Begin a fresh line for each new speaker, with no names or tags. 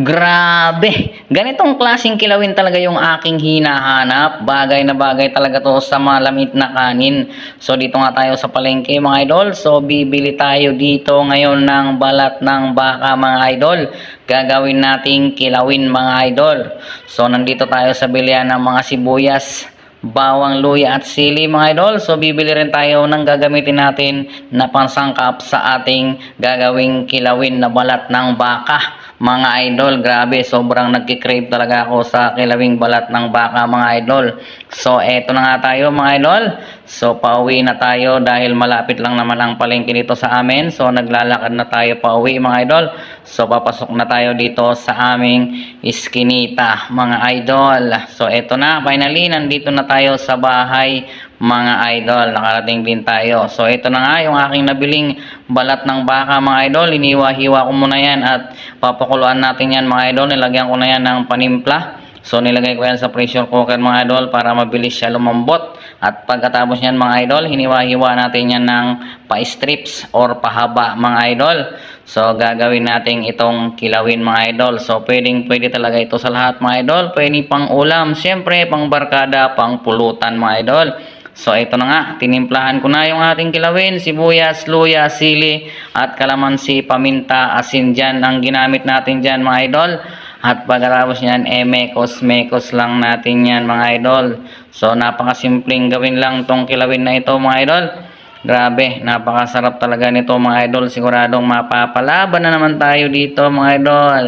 Grabe! Ganitong klaseng kilawin talaga yung aking hinahanap. Bagay na bagay talaga to sa malamit na kanin. So dito nga tayo sa palengke mga idol. So bibili tayo dito ngayon ng balat ng baka mga idol. Gagawin nating kilawin mga idol. So nandito tayo sa bilihan ng mga sibuyas, bawang, luya at sili mga idol. So bibili rin tayo ng gagamitin natin na pansangkap sa ating gagawing kilawin na balat ng baka mga idol. Grabe, sobrang nagki-crave talaga ako sa kilawing balat ng baka mga idol. So eto na nga tayo mga idol. So pauwi na tayo dahil malapit lang naman ang palengke dito sa amin. So naglalakad na tayo pauwi mga idol. So papasok na tayo dito sa aming iskinita mga idol. So eto na, finally nandito na tayo sa bahay mga idol. Nakarating din tayo. So ito na nga yung aking nabiling balat ng baka mga idol. Iniwa-hiwa ko muna yan at papakuluan natin yan mga idol. Nilagyan ko na yan ng panimpla. So nilagay ko yan sa pressure cooker mga idol para mabilis siya lumambot. At pagkatapos yan mga idol, hiniwa-hiwa natin yan ng pa-strips or pahaba mga idol. So gagawin natin itong kilawin mga idol. So pwede talaga ito sa lahat mga idol. Pwede pang ulam, siyempre pang barkada, pang pulutan mga idol. So ito na nga, tinimplahan ko na yung ating kilawin, sibuyas, luya, sili at kalamansi, paminta, asin dyan ang ginamit natin dyan mga idol. At pagkatapos nyan, mekos lang natin yan mga idol. So napakasimpleng gawin lang tong kilawin na ito mga idol. Grabe, napakasarap talaga nito mga idol. Siguradong mapapalaban na naman tayo dito mga idol.